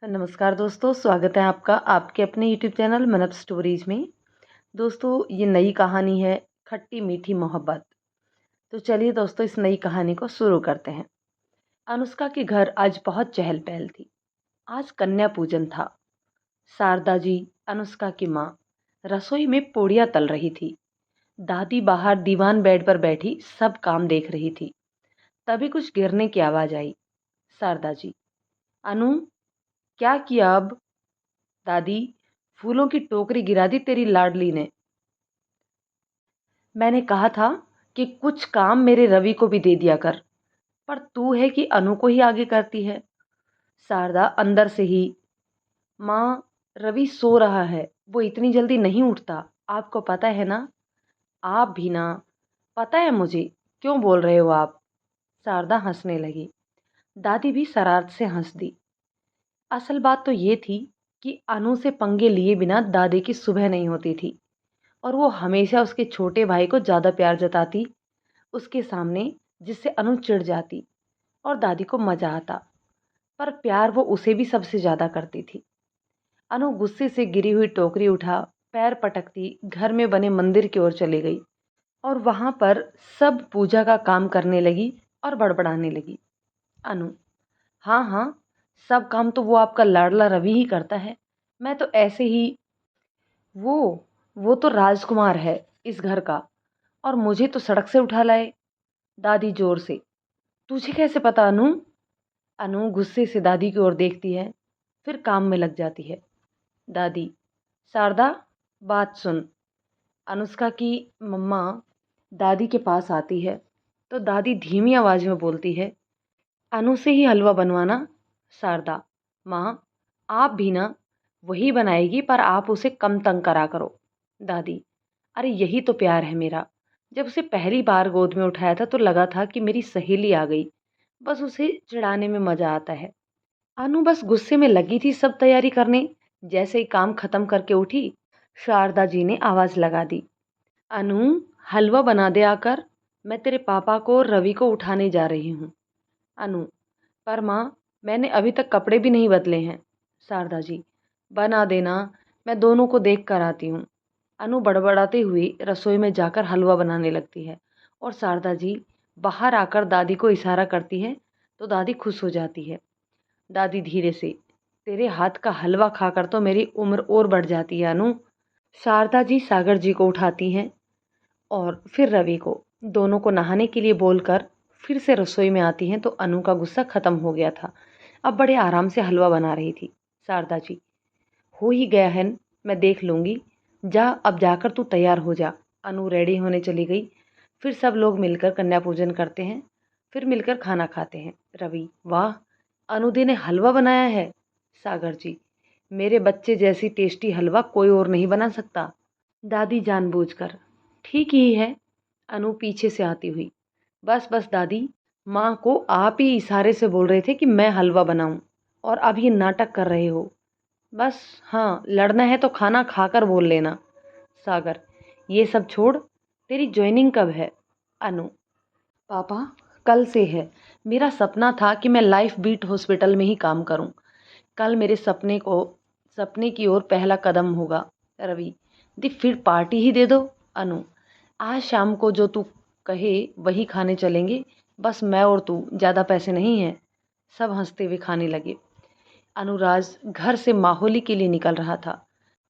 नमस्कार दोस्तों, स्वागत है आपका आपके अपने यूट्यूब चैनल मनप स्टोरीज में। दोस्तों, ये नई कहानी है खट्टी मीठी मोहब्बत। तो चलिए दोस्तों, इस नई कहानी को शुरू करते हैं। अनुष्का के घर आज बहुत चहल पहल थी। आज कन्या पूजन था। शारदा जी, अनुष्का की माँ, रसोई में पूड़ियाँ तल रही थी। दादी बाहर दीवान बेड पर बैठी सब काम देख रही थी। तभी कुछ गिरने की आवाज़ आई। शारदा जी, अनु, क्या किया अब? दादी, फूलों की टोकरी गिरा दी तेरी लाडली ने। मैंने कहा था कि कुछ काम मेरे रवि को भी दे दिया कर, पर तू है कि अनु को ही आगे करती है। शारदा अंदर से ही, माँ, रवि सो रहा है, वो इतनी जल्दी नहीं उठता, आपको पता है ना। आप भी ना। पता है मुझे, क्यों बोल रहे हो आप? शारदा हंसने लगी। दादी भी शरारत से हंस दी। असल बात तो ये थी कि अनु से पंगे लिए बिना दादी की सुबह नहीं होती थी, और वो हमेशा उसके छोटे भाई को ज़्यादा प्यार जताती उसके सामने, जिससे अनु चिढ़ जाती और दादी को मज़ा आता। पर प्यार वो उसे भी सबसे ज़्यादा करती थी। अनु गुस्से से गिरी हुई टोकरी उठा, पैर पटकती घर में बने मंदिर की ओर चली गई और वहाँ पर सब पूजा का काम करने लगी और बड़बड़ाने लगी। अनु, हाँ हाँ, सब काम तो वो आपका लाडला रवि ही करता है। मैं तो ऐसे ही। वो वो तो राजकुमार है इस घर का, और मुझे तो सड़क से उठा लाए। दादी जोर से, तुझे कैसे पता अनु? अनु गुस्से से दादी की ओर देखती है, फिर काम में लग जाती है। दादी, शारदा, बात सुन। अनुष्का की मम्मा दादी के पास आती है तो दादी धीमी आवाज में बोलती है, अनु से ही हलवा बनवाना। शारदा, माँ, आप भी ना। वही बनाएगी, पर आप उसे कम तंग करा करो। दादी, अरे यही तो प्यार है मेरा। जब उसे पहली बार गोद में उठाया था तो लगा था कि मेरी सहेली आ गई। बस उसे चिढ़ाने में मजा आता है। अनु बस गुस्से में लगी थी सब तैयारी करने। जैसे ही काम खत्म करके उठी, शारदा जी ने आवाज लगा दी, अनु, हलवा बना दे आकर। मैं तेरे पापा को और रवि को उठाने जा रही हूँ। अनु, पर माँ, मैंने अभी तक कपड़े भी नहीं बदले हैं। शारदा जी, बना देना, मैं दोनों को देख कर आती हूँ। अनु बड़बड़ाते हुए रसोई में जाकर हलवा बनाने लगती है और शारदा जी बाहर आकर दादी को इशारा करती है तो दादी खुश हो जाती है। दादी धीरे से, तेरे हाथ का हलवा खाकर तो मेरी उम्र और बढ़ जाती है अनु। शारदा जी सागर जी को उठाती हैं और फिर रवि को, दोनों को नहाने के लिए बोलकर फिर से रसोई में आती हैं तो अनु का गुस्सा खत्म हो गया था। अब बड़े आराम से हलवा बना रही थी। शारदा जी, हो ही गया है, मैं देख लूँगी। जा, अब जाकर तू तैयार हो जा। अनु रेडी होने चली गई। फिर सब लोग मिलकर कन्या पूजन करते हैं, फिर मिलकर खाना खाते हैं। रवि, वाह, अनुदी ने हलवा बनाया है। सागर जी, मेरे बच्चे जैसी टेस्टी हलवा कोई और नहीं बना सकता। दादी जानबूझकर, ठीक ही है। अनु पीछे से आती हुई, बस बस दादी, माँ को आप ही इशारे से बोल रहे थे कि मैं हलवा बनाऊं, और अब ये नाटक कर रहे हो। बस, हाँ, लड़ना है तो खाना खाकर बोल लेना। सागर, ये सब छोड़, तेरी ज्वाइनिंग कब है? अनु, पापा, कल से है। मेरा सपना था कि मैं लाइफ बीट हॉस्पिटल में ही काम करूं। कल मेरे सपने की ओर पहला कदम होगा। रवि, दी फिर पार्टी ही दे दो। अनु, आज शाम को जो तू कहे वही खाने चलेंगे। बस मैं और तू, ज़्यादा पैसे नहीं हैं। सब हंसते हुए खाने लगे। अनुराज घर से माहौली के लिए निकल रहा था।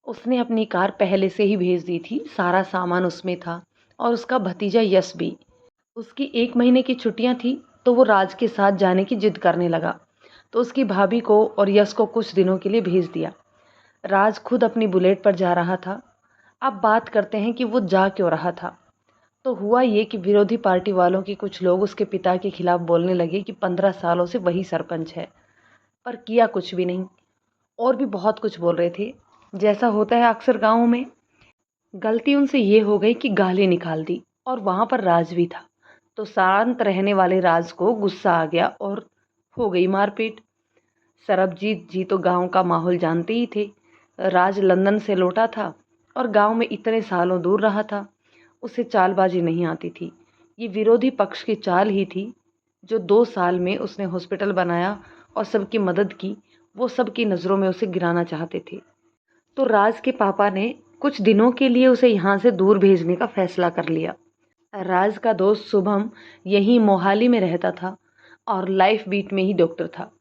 उसने अपनी कार पहले से ही भेज दी थी, सारा सामान उसमें था, और उसका भतीजा यश भी। उसकी 1 महीने की छुट्टियां थी तो वो राज के साथ जाने की जिद करने लगा, तो उसकी भाभी को और यश को कुछ दिनों के लिए भेज दिया। राज खुद अपनी बुलेट पर जा रहा था। अब बात करते हैं कि वो जा क्यों रहा था। तो हुआ ये कि विरोधी पार्टी वालों के कुछ लोग उसके पिता के खिलाफ बोलने लगे कि 15 सालों से वही सरपंच है, पर किया कुछ भी नहीं। और भी बहुत कुछ बोल रहे थे, जैसा होता है अक्सर गाँव में। गलती उनसे ये हो गई कि गाली निकाल दी, और वहाँ पर राज भी था। तो शांत रहने वाले राज को गुस्सा आ गया और हो गई मारपीट। सरबजीत जी तो गांव का माहौल जानते ही थे। राज लंदन से लौटा था और गांव में इतने सालों दूर रहा था, उसे चालबाजी नहीं आती थी। ये विरोधी पक्ष की चाल ही थी। जो 2 साल में उसने हॉस्पिटल बनाया और सबकी मदद की, वो सबकी नज़रों में उसे गिराना चाहते थे। तो राज के पापा ने कुछ दिनों के लिए उसे यहाँ से दूर भेजने का फैसला कर लिया। राज का दोस्त शुभम यहीं मोहाली में रहता था और लाइफ बीट में ही डॉक्टर था।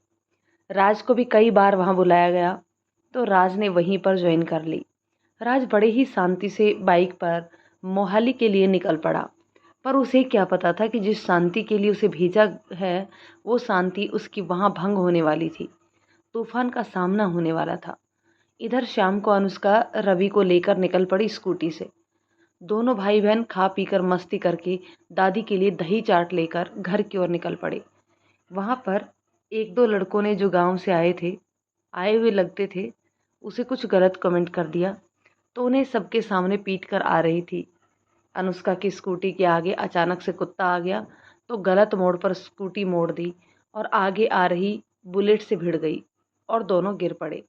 राज को भी कई बार वहाँ बुलाया गया तो राज ने वहीं पर ज्वाइन कर ली। राज बड़े ही शांति से बाइक पर मोहाली के लिए निकल पड़ा, पर उसे क्या पता था कि जिस शांति के लिए उसे भेजा है वो शांति उसकी वहाँ भंग होने वाली थी। तूफान का सामना होने वाला था। इधर शाम को अनुष्का रवि को लेकर निकल पड़ी स्कूटी से। दोनों भाई बहन खा पीकर मस्ती करके दादी के लिए दही चाट लेकर घर की ओर निकल पड़े। वहाँ पर एक दो लड़कों ने जो गांव से आए हुए लगते थे, उसे कुछ गलत कमेंट कर दिया तो उन्हें सबके सामने पीट कर आ रही थी। अनुष्का की स्कूटी के आगे अचानक से कुत्ता आ गया तो गलत मोड़ पर स्कूटी मोड़ दी और आगे आ रही बुलेट से भिड़ गई और दोनों गिर पड़े।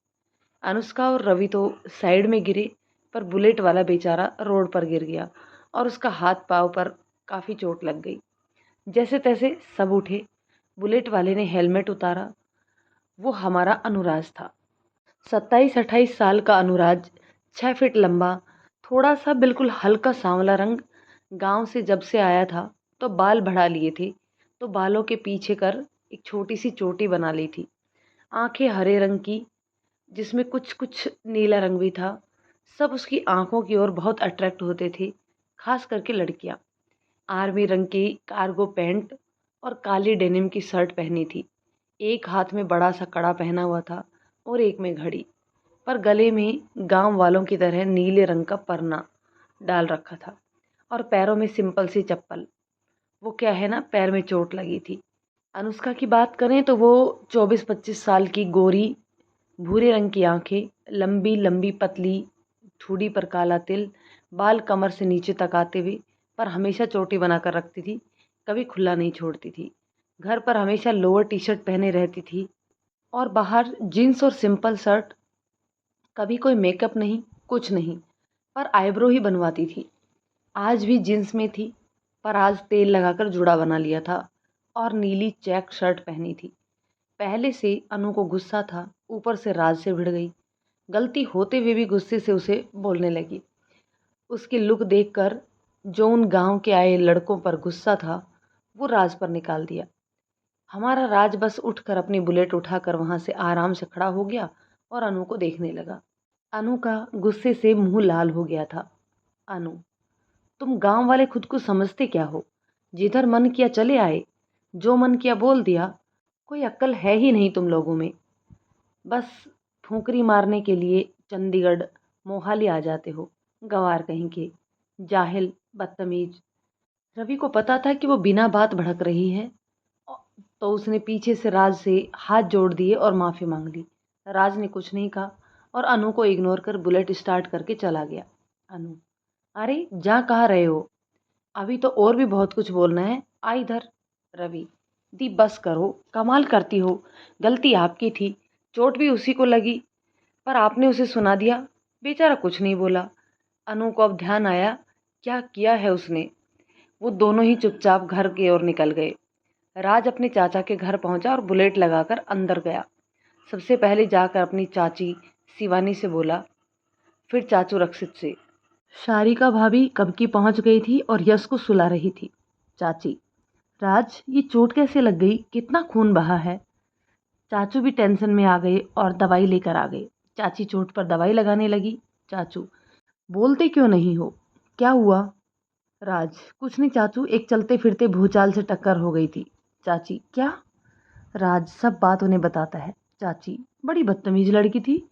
अनुष्का और रवि तो साइड में गिरे, पर बुलेट वाला बेचारा रोड पर गिर गया और उसका हाथ पाँव पर काफ़ी चोट लग गई। जैसे तैसे सब उठे। बुलेट वाले ने हेलमेट उतारा। वो हमारा अनुराज था। 27-28 साल का अनुराज, 6 फीट लंबा, थोड़ा सा बिल्कुल हल्का सांवला रंग। गांव से जब से आया था तो बाल बढ़ा लिए थे, तो बालों के पीछे कर एक छोटी सी चोटी बना ली थी। आंखें हरे रंग की, जिसमें कुछ कुछ नीला रंग भी था। सब उसकी आंखों की ओर बहुत अट्रैक्ट होते थे, खास करके लड़कियां। आर्मी रंग की कार्गो पैंट और काली डेनिम की शर्ट पहनी थी। एक हाथ में बड़ा सा कड़ा पहना हुआ था और एक में घड़ी, पर गले में गांव वालों की तरह नीले रंग का परना डाल रखा था और पैरों में सिंपल सी चप्पल। वो क्या है ना, पैर में चोट लगी थी। अनुष्का की बात करें तो वो 24-25 साल की, गोरी, भूरे रंग की आंखें, लंबी लंबी पतली ठूडी पर काला तिल, बाल कमर से नीचे तक आते हुए, पर हमेशा चोटी बनाकर रखती थी, कभी खुला नहीं छोड़ती थी। घर पर हमेशा लोअर टी शर्ट पहने रहती थी और बाहर जीन्स और सिंपल शर्ट। कभी कोई मेकअप नहीं, कुछ नहीं, पर आईब्रो ही बनवाती थी। आज भी जीन्स में थी, पर आज तेल लगाकर जुड़ा बना लिया था और नीली चेक शर्ट पहनी थी। पहले से अनु को गुस्सा था, ऊपर से राज से भिड़ गई। गलती होते हुए भी गुस्से से उसे बोलने लगी। उसकी लुक देखकर जो उन गांव के आए लड़कों पर गुस्सा था, वो राज पर निकाल दिया। हमारा राज बस उठकर अपनी बुलेट उठाकर वहां से आराम से खड़ा हो गया और अनु को देखने लगा। अनु का गुस्से से मुंह लाल हो गया था। अनु, तुम गांव वाले खुद को समझते क्या हो? जिधर मन किया चले आए, जो मन किया बोल दिया। कोई अक्ल है ही नहीं तुम लोगों में। बस फुंकरी मारने के लिए चंडीगढ़ मोहाली आ जाते हो, गंवार कहीं के, जाहिल, बदतमीज। रवि को पता था कि वो बिना बात भड़क रही है, तो उसने पीछे से राज से हाथ जोड़ दिए और माफ़ी मांग ली। राज ने कुछ नहीं कहा और अनु को इग्नोर कर बुलेट स्टार्ट करके चला गया। अनु, अरे जा कहाँ रहे हो? अभी तो और भी बहुत कुछ बोलना है, आ इधर। रवि, दी बस करो, कमाल करती हो। गलती आपकी थी, चोट भी उसी को लगी, पर आपने उसे सुना दिया, बेचारा कुछ नहीं बोला। अनु को अब ध्यान आया क्या किया है उसने। वो दोनों ही चुपचाप घर की ओर निकल गए। राज अपने चाचा के घर पहुंचा और बुलेट लगाकर अंदर गया। सबसे पहले जाकर अपनी चाची शिवानी से बोला, फिर चाचू रक्षित से। शारिका भाभी कब की पहुंच गई थी और यश को सुला रही थी। चाची, राज ये चोट कैसे लग गई, कितना खून बहा है? चाचू भी टेंशन में आ गए और दवाई लेकर आ गए। चाची चोट पर दवाई लगाने लगी। चाचू, बोलते क्यों नहीं हो, क्या हुआ? राज, कुछ नहीं चाचू, एक चलते फिरते भूचाल से टक्कर हो गई थी। चाची, क्या? राज सब बात उन्हें बताता है। चाची, बड़ी बदतमीज लड़की थी,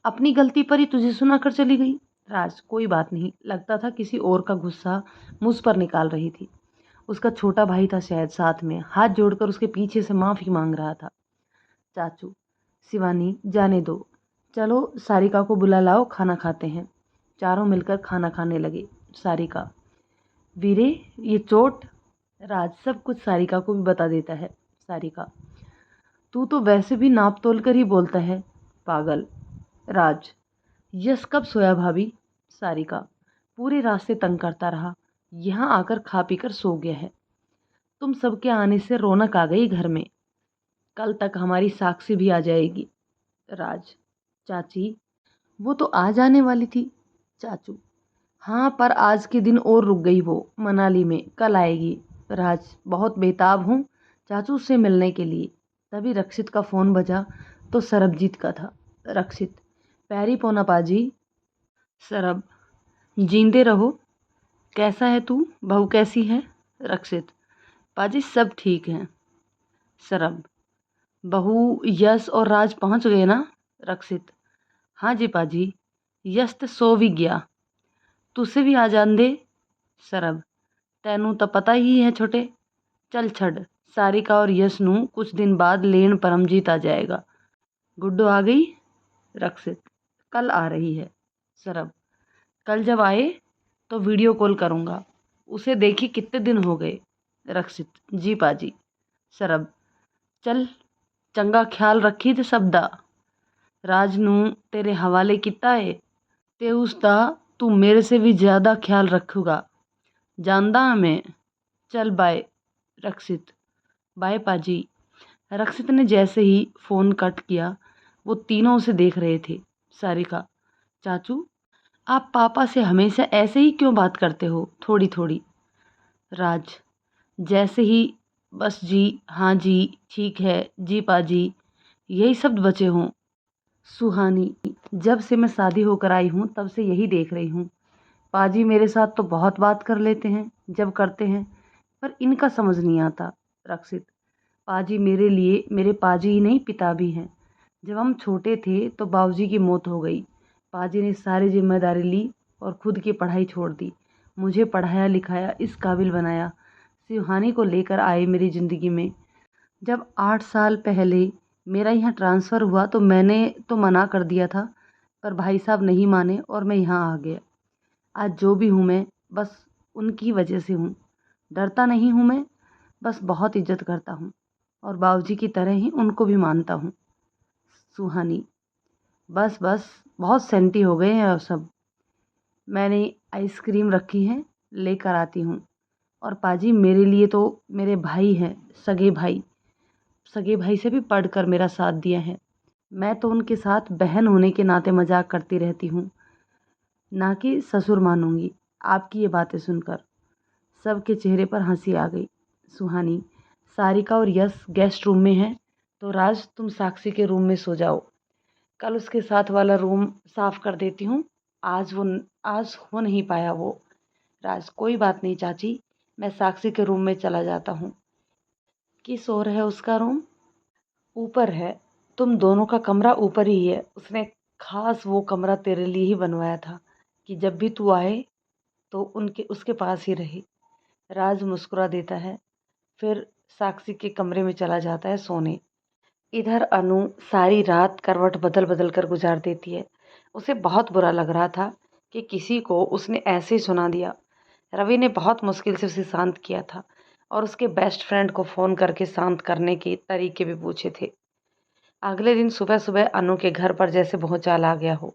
अपनी गलती पर ही तुझे सुना कर चली गई। राज, कोई बात नहीं, लगता था किसी और का गुस्सा मुझ पर निकाल रही थी। उसका छोटा भाई था शायद साथ में, हाथ जोड़कर उसके पीछे से माफ़ी मांग रहा था। चाचू, शिवानी जाने दो, चलो सारिका को बुला लाओ, खाना खाते हैं। चारों मिलकर खाना खाने लगे। सारिका, वीरे ये चोट। राज सब कुछ सारिका को भी बता देता है। सारिका, तू तो वैसे भी नाप तोल कर ही बोलता है, पागल। राज, यश कब सोया भाभी? सारिका, पूरे रास्ते तंग करता रहा, यहाँ आकर खा पी कर सो गया है। तुम सबके आने से रौनक आ गई घर में, कल तक हमारी साक्षी भी आ जाएगी। राज, चाची, वो तो आज आने वाली थी। चाचू, हाँ पर आज के दिन और रुक गई, वो मनाली में, कल आएगी। राज, बहुत बेताब हूँ चाचू उससे मिलने के लिए। तभी रक्षित का फ़ोन बजा तो सरबजीत का था। रक्षित, पैरी पोना पाजी। सरब, जींदे रहो। कैसा है तू, बहू कैसी है? रक्षित, पाजी सब ठीक हैं। सरब, बहू, यश और राज पहुंच गए ना? रक्षित, हाँ जी पाजी, यश तो सो भी गया, तुसे भी आ जान दे। सरब, तैनू तो पता ही है छोटे, चल छड़, सारिका और यश नू कुछ दिन बाद लेन परमजीत आ जाएगा। गुड्डो आ गई? रक्षित, कल आ रही है। सरब, कल जब आए तो वीडियो कॉल करूँगा, उसे देखी कितने दिन हो गए। रक्षित, जी पाजी। सरब, चल चंगा ख्याल रखी ते सबदा। राज नू तेरे हवाले किता है, ते उसका तू मेरे से भी ज़्यादा ख्याल रखूगा, जानदा मैं। चल बाय। रक्षित, बाय पाजी। रक्षित ने जैसे ही फ़ोन कट किया, वो तीनों उसे देख रहे थे। सारिका, चाचू, आप पापा से हमेशा ऐसे ही क्यों बात करते हो, थोड़ी थोड़ी? राज, जैसे ही बस जी, हाँ जी, ठीक है जी पाजी, यही शब्द बचे हों। सुहानी, जब से मैं शादी होकर आई हूँ तब से यही देख रही हूँ। पाजी मेरे साथ तो बहुत बात कर लेते हैं जब करते हैं, पर इनका समझ नहीं आता। रक्षित, पाजी मेरे लिए मेरे पाजी ही नहीं पिता भी हैं। जब हम छोटे थे तो बाबूजी की मौत हो गई, पाजी ने सारी जिम्मेदारी ली और खुद की पढ़ाई छोड़ दी, मुझे पढ़ाया लिखाया, इस काबिल बनाया। सुहानी को लेकर आए मेरी ज़िंदगी में। जब 8 साल पहले मेरा यहाँ ट्रांसफ़र हुआ तो मैंने तो मना कर दिया था, पर भाई साहब नहीं माने और मैं यहाँ आ गया। आज जो भी हूँ मैं बस उनकी वजह से हूँ। डरता नहीं हूँ मैं, बस बहुत इज्जत करता हूँ और बाबूजी की तरह ही उनको भी मानता हूँ। सुहानी, बस बस बहुत सेंटी हो गए हैं अब सब। मैंने आइसक्रीम रखी है, लेकर आती हूँ। और पाजी मेरे लिए तो मेरे भाई हैं, सगे भाई, सगे भाई से भी पढ़कर मेरा साथ दिया है। मैं तो उनके साथ बहन होने के नाते मजाक करती रहती हूँ, ना कि ससुर मानूंगी। आपकी ये बातें सुनकर सबके चेहरे पर हंसी आ गई। सुहानी, सारिका और यश गेस्ट रूम में हैं, तो राज तुम साक्षी के रूम में सो जाओ, कल उसके साथ वाला रूम साफ कर देती हूँ। आज हो नहीं पाया वो। राज, कोई बात नहीं चाची, मैं साक्षी के रूम में चला जाता हूँ। किस ओर है उसका रूम? ऊपर है, तुम दोनों का कमरा ऊपर ही है। उसने खास वो कमरा तेरे लिए ही बनवाया था कि जब भी तू आए तो उनके उसके पास ही रहे। राज मुस्कुरा देता है, फिर साक्षी के कमरे में चला जाता है सोने। इधर अनु सारी रात करवट बदल बदल कर गुजार देती है। उसे बहुत बुरा लग रहा था कि किसी को उसने ऐसे ही सुना दिया। रवि ने बहुत मुश्किल से उसे शांत किया था और उसके बेस्ट फ्रेंड को फ़ोन करके शांत करने के तरीके भी पूछे थे। अगले दिन सुबह सुबह अनु के घर पर जैसे भूचाल आ गया हो।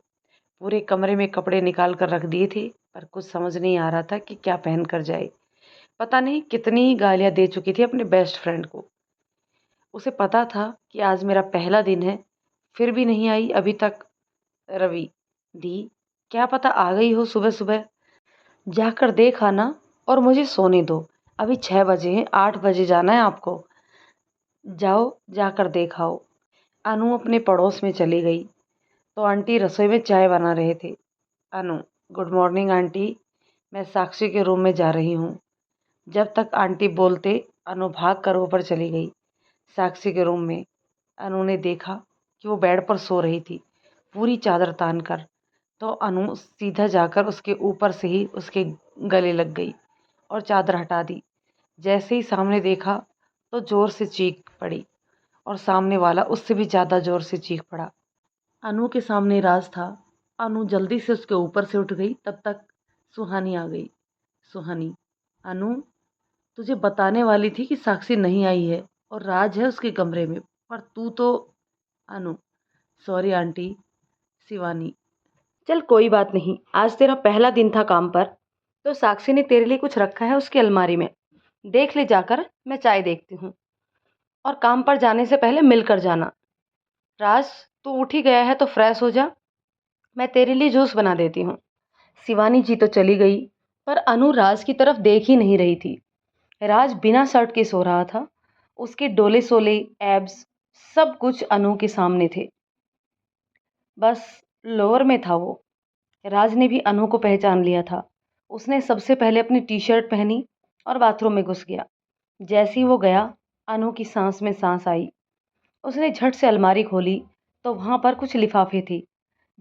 पूरे कमरे में कपड़े निकाल कर रख दिए थे, पर कुछ समझ नहीं आ रहा था कि क्या पहन कर जाए। पता नहीं कितनी गालियाँ दे चुकी थी अपने बेस्ट फ्रेंड को। उसे पता था कि आज मेरा पहला दिन है, फिर भी नहीं आई अभी तक। रवि, दी, क्या पता आ गई हो सुबह सुबह। जाकर देख आना और मुझे सोने दो। अभी 6 बजे हैं, 8 बजे जाना है आपको। जाओ, जाकर देख आओ। अनु अपने पड़ोस में चली गई तो आंटी रसोई में चाय बना रहे थे। अनु, गुड मॉर्निंग आंटी, मैं साक्षी के रूम में जा रही हूँ। जब तक आंटी बोलते अनु भाग कर ऊपर चली गई। साक्षी के रूम में अनु ने देखा कि वो बेड पर सो रही थी, पूरी चादर तान कर। तो अनु सीधा जाकर उसके ऊपर से ही उसके गले लग गई और चादर हटा दी। जैसे ही सामने देखा तो ज़ोर से चीख पड़ी और सामने वाला उससे भी ज़्यादा ज़ोर से चीख पड़ा। अनु के सामने राज था। अनु जल्दी से उसके ऊपर से उठ गई, तब तक सुहानी आ गई। सुहानी, अनु, तुझे बताने वाली थी कि साक्षी नहीं आई है और राज है उसके कमरे में, पर तू तो। अनु, सॉरी आंटी। शिवानी, चल कोई बात नहीं, आज तेरा पहला दिन था काम पर, तो साक्षी ने तेरे लिए कुछ रखा है उसकी अलमारी में, देख ले जाकर, मैं चाय देखती हूँ। और काम पर जाने से पहले मिलकर जाना। राज, तू उठ ही गया है तो फ्रेश हो जा, मैं तेरे लिए जूस बना देती हूँ। शिवानी जी तो चली गई, पर अनु राज की तरफ देख ही नहीं रही थी। राज बिना शर्ट के सो रहा था। उसके डोले सोले एब्स सब कुछ अनु के सामने थे। बस लोअर में था वो। राज ने भी अनु को पहचान लिया था। उसने सबसे पहले अपनी टी शर्ट पहनी और बाथरूम में घुस गया। जैसे ही वो गया, अनु की सांस में सांस आई। उसने झट से अलमारी खोली तो वहां पर कुछ लिफाफे थे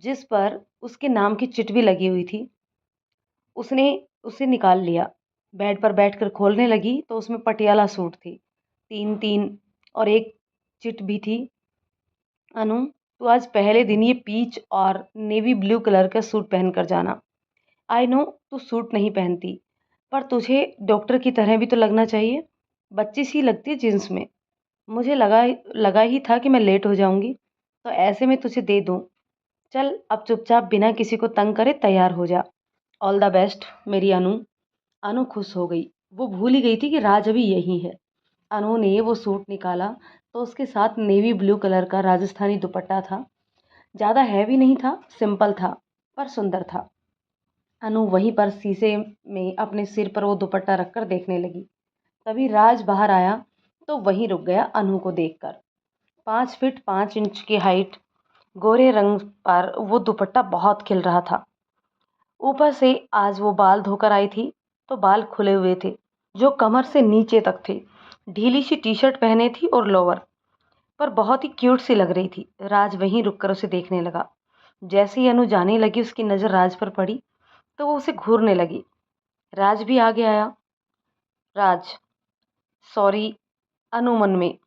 जिस पर उसके नाम की चिट भी लगी हुई थी। उसने उसे निकाल लिया। बेड पर बैठकर खोलने लगी तो उसमें पटियाला सूट थी, तीन तीन, और एक चिट भी थी। अनु, तू आज पहले दिन ये पीच और नेवी ब्लू कलर का सूट पहनकर जाना। आई नो तू सूट नहीं पहनती, पर तुझे डॉक्टर की तरह भी तो लगना चाहिए। बच्ची सी लगती है जींस में। मुझे लगा ही था कि मैं लेट हो जाऊंगी, तो ऐसे में तुझे दे दूं। चल अब चुपचाप बिना किसी को तंग करे तैयार हो जा। ऑल द बेस्ट मेरी अनु। अनु खुश हो गई। वो भूल ही गई थी कि राज अभी यही है। अनु ने वो सूट निकाला तो उसके साथ नेवी ब्लू कलर का राजस्थानी दुपट्टा था। ज़्यादा हैवी नहीं था, सिंपल था, पर सुंदर था। अनु वहीं पर शीशे में अपने सिर पर वो दुपट्टा रखकर देखने लगी। तभी राज बाहर आया तो वहीं रुक गया अनु को देखकर। 5 फीट 5 इंच की हाइट, गोरे रंग पर वो दुपट्टा बहुत खिल रहा था। ऊपर से आज वो बाल धोकर आई थी तो बाल खुले हुए थे, जो कमर से नीचे तक थे। ढीली सी टी शर्ट पहने थी और लोअर, पर बहुत ही क्यूट सी लग रही थी। राज वहीं रुककर उसे देखने लगा। जैसे ही अनु जाने लगी, उसकी नज़र राज पर पड़ी तो वो उसे घूरने लगी। राज भी आगे आया। राज, सॉरी। अनु मन में,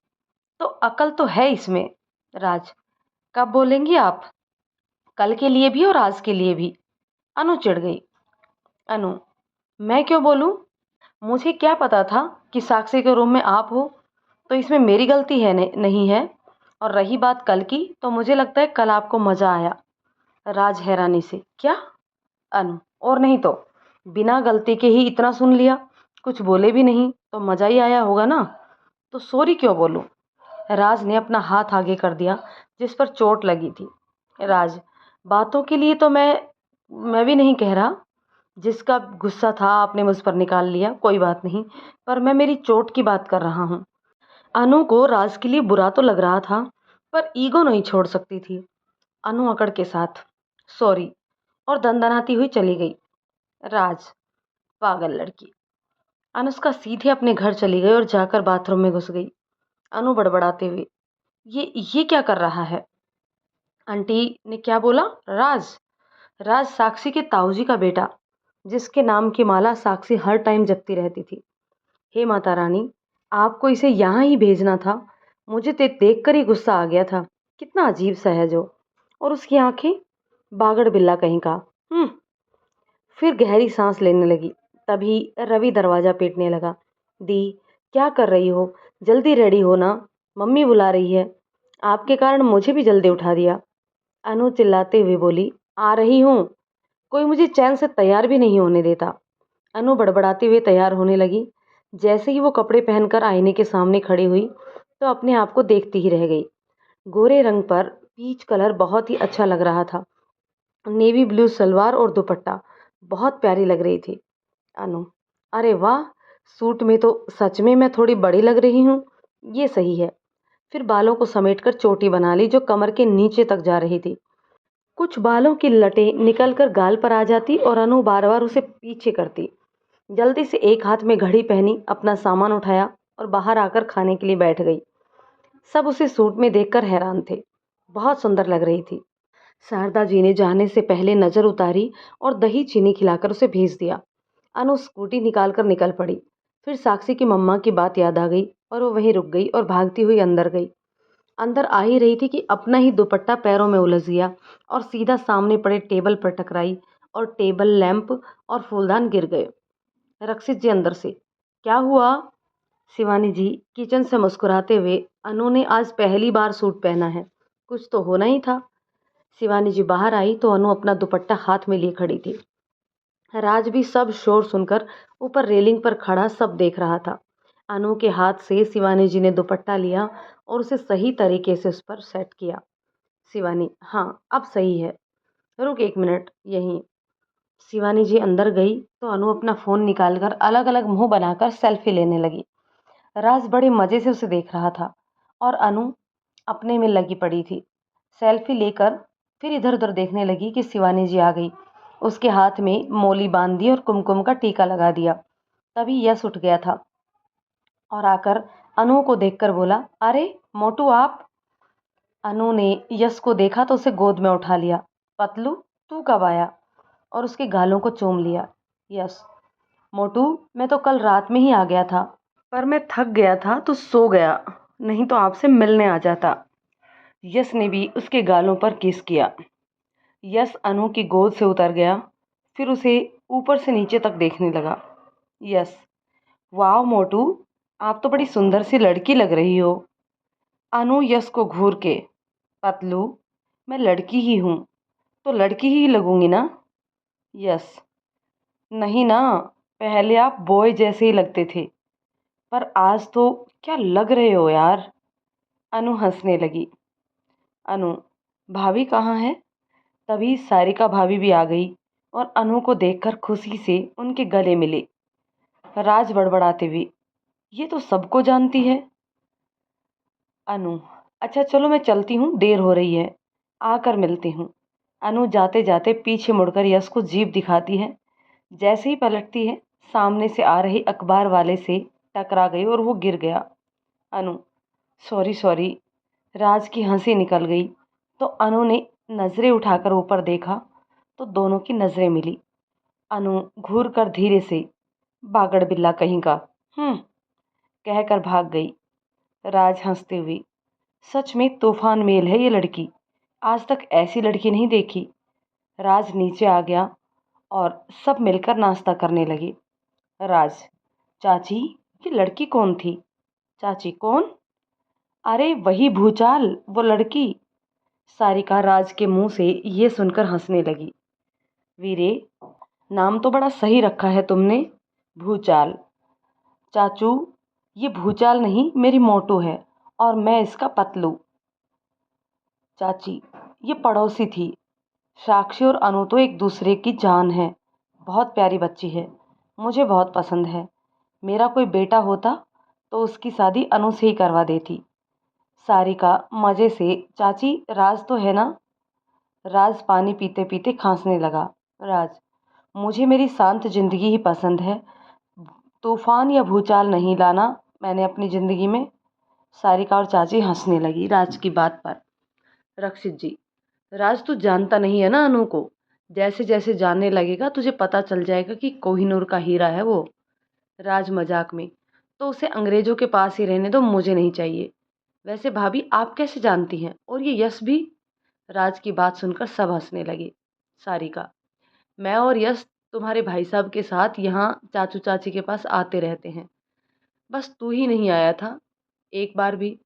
तो अकल तो है इसमें। राज, कब बोलेंगी आप? कल के लिए भी और आज के लिए भी। अनु चिढ़ गई। अनु, मैं क्यों बोलूं? मुझे क्या पता था कि साक्षी के रूम में आप हो, तो इसमें मेरी गलती है नहीं है। और रही बात कल की, तो मुझे लगता है कल आपको मज़ा आया। राज हैरानी से, क्या? अनु, और नहीं तो, बिना गलती के ही इतना सुन लिया, कुछ बोले भी नहीं, तो मज़ा ही आया होगा ना। तो सॉरी क्यों बोलूं? राज ने अपना हाथ आगे कर दिया जिस पर चोट लगी थी। राज, बातों के लिए तो मैं भी नहीं कह रहा। जिसका गुस्सा था आपने मुझ पर निकाल लिया, कोई बात नहीं, पर मैं मेरी चोट की बात कर रहा हूँ। अनु को राज के लिए बुरा तो लग रहा था, पर ईगो नहीं छोड़ सकती थी। अनु अकड़ के साथ सॉरी और दंदनाती हुई चली गई। राज, पागल लड़की। अनुष्का सीधे अपने घर चली गई और जाकर बाथरूम में घुस गई। अनु बड़बड़ाते हुए, ये क्या कर रहा है? आंटी ने क्या बोला? राज? राज साक्षी के ताऊजी का बेटा, जिसके नाम की माला साक्षी हर टाइम जपती रहती थी। हे माता रानी, आपको इसे यहाँ ही भेजना था। मुझे देख कर ही गुस्सा आ गया था। कितना अजीब सा है जो। और उसकी आंखें, बागड़ बिल्ला कहीं का। फिर गहरी सांस लेने लगी। तभी रवि दरवाजा पीटने लगा। दी, क्या कर रही हो? जल्दी रेडी हो ना, मम्मी बुला रही है। आपके कारण मुझे भी जल्दी उठा दिया। अनु चिल्लाते हुए बोली, आ रही हूँ। कोई मुझे चैन से तैयार भी नहीं होने देता। अनु बड़बड़ाते हुए तैयार होने लगी। जैसे ही वो कपड़े पहनकर आईने के सामने खड़ी हुई तो अपने आप को देखती ही रह गई। गोरे रंग पर पीच कलर बहुत ही अच्छा लग रहा था। नेवी ब्लू सलवार और दुपट्टा बहुत प्यारी लग रही थी। अनु, अरे वाह, सूट में तो सच में मैं थोड़ी बड़ी लग रही हूँ। ये सही है। फिर बालों को समेटकर चोटी बना ली जो कमर के नीचे तक जा रही थी। कुछ बालों की लटें निकलकर गाल पर आ जाती और अनु बार बार उसे पीछे करती। जल्दी से एक हाथ में घड़ी पहनी, अपना सामान उठाया और बाहर आकर खाने के लिए बैठ गई। सब उसे सूट में देखकर हैरान थे। बहुत सुंदर लग रही थी। शारदा जी ने जाने से पहले नजर उतारी और दही चीनी खिलाकर उसे भेज दिया। अनु स्कूटी निकालकर निकल पड़ी। फिर साक्षी की मम्मा की बात याद आ गई और वो वहीं रुक गई और भागती हुई अंदर गई। अंदर आ ही रही थी कि अपना ही दुपट्टा पैरों में उलझ गया और सीधा सामने पड़े टेबल पर टकराई और टेबल लैंप और फूलदान गिर गए। रक्षित जी अंदर से, क्या हुआ? शिवानी जी किचन से मुस्कुराते हुए, अनु ने आज पहली बार सूट पहना है, कुछ तो होना ही था। शिवानी जी बाहर आई तो अनु अपना दुपट्टा हाथ में लिए खड़ी थी। राज भी सब शोर सुनकर ऊपर रेलिंग पर खड़ा सब देख रहा था। अनु के हाथ से शिवानी जी ने दुपट्टा लिया और उसे सही तरीके से उस पर सेट किया। शिवानी, हाँ अब सही है। रुक 1 मिनट यहीं। शिवानी जी अंदर गई तो अनु अपना फ़ोन निकालकर अलग-अलग मुँह बनाकर सेल्फ़ी लेने लगी। राज बड़े मज़े से उसे देख रहा था और अनु अपने में लगी पड़ी थी। सेल्फ़ी लेकर फिर इधर-उधर देखने लगी कि शिवानी जी आ गई। उसके हाथ में मौली बाँध दी और कुमकुम का टीका लगा दिया। तभी यश उठ गया था और आकर अनु को देखकर बोला, "अरे! मोटू आप?" अनु ने यश को देखा तो उसे गोद में उठा लिया। "पतलू, तू कब आया?" और उसके गालों को चूम लिया। यश, मोटू मैं तो कल रात में ही आ गया था, पर मैं थक गया था तो सो गया, नहीं तो आपसे मिलने आ जाता। यश ने भी उसके गालों पर किस किया। यश अनु की गोद से उतर गया, फिर उसे ऊपर से नीचे तक देखने लगा। यश, वाह मोटू, आप तो बड़ी सुंदर सी लड़की लग रही हो। अनु यश को घूर के, पतलू मैं लड़की ही हूँ तो लड़की ही लगूंगी ना। यश, नहीं ना, पहले आप बॉय जैसे ही लगते थे, पर आज तो क्या लग रहे हो यार। अनु हंसने लगी। अनु, भाभी कहाँ है? तभी सारिका भाभी भी आ गई और अनु को देखकर खुशी से उनके गले मिले। राज बड़बड़ाते हुए, ये तो सबको जानती है। अनु, अच्छा चलो मैं चलती हूँ, देर हो रही है, आकर मिलती हूँ। अनु जाते जाते पीछे मुड़कर यश को जीभ दिखाती है। जैसे ही पलटती है, सामने से आ रही अखबार वाले से टकरा गई और वो गिर गया। अनु, सॉरी सॉरी। राज की हंसी निकल गई तो अनु ने नजरें उठाकर ऊपर देखा तो दोनों की नजरें मिली। अनु घूर कर धीरे से, बागड़ बिल्ला कहीं का, हम्म, कहकर भाग गई। राज हंसते हुए, सच में तूफान मेल है ये लड़की, आज तक ऐसी लड़की नहीं देखी। राज नीचे आ गया और सब मिलकर नाश्ता करने लगे। राज, चाची ये लड़की कौन थी? चाची, कौन? अरे वही भूचाल, वो लड़की। सारिका राज के मुंह से ये सुनकर हंसने लगी। वीरे, नाम तो बड़ा सही रखा है तुमने, भूचाल। चाचू, ये भूचाल नहीं मेरी मोटू है और मैं इसका पतलू। चाची, ये पड़ोसी थी। साक्षी और अनु तो एक दूसरे की जान है, बहुत प्यारी बच्ची है, मुझे बहुत पसंद है। मेरा कोई बेटा होता तो उसकी शादी अनु से ही करवा देती। सारिका मज़े से, चाची राज तो है ना। राज पानी पीते पीते खांसने लगा। राज, मुझे मेरी शांत जिंदगी ही पसंद है, तूफान या भूचाल नहीं लाना मैंने अपनी ज़िंदगी में। सारिका और चाची हंसने लगी राज की बात पर। रक्षित जी, राज तू जानता नहीं है ना अनु को, जैसे जैसे जानने लगेगा तुझे पता चल जाएगा कि कोहिनूर का हीरा है वो। राज मजाक में, तो उसे अंग्रेजों के पास ही रहने दो, मुझे नहीं चाहिए। वैसे भाभी आप कैसे जानती हैं, और ये यश भी? राज की बात सुनकर सब हंसने लगे। सारिका, मैं और यश तुम्हारे भाई साहब के साथ यहाँ चाचू चाची के पास आते रहते हैं, बस तू ही नहीं आया था एक बार भी।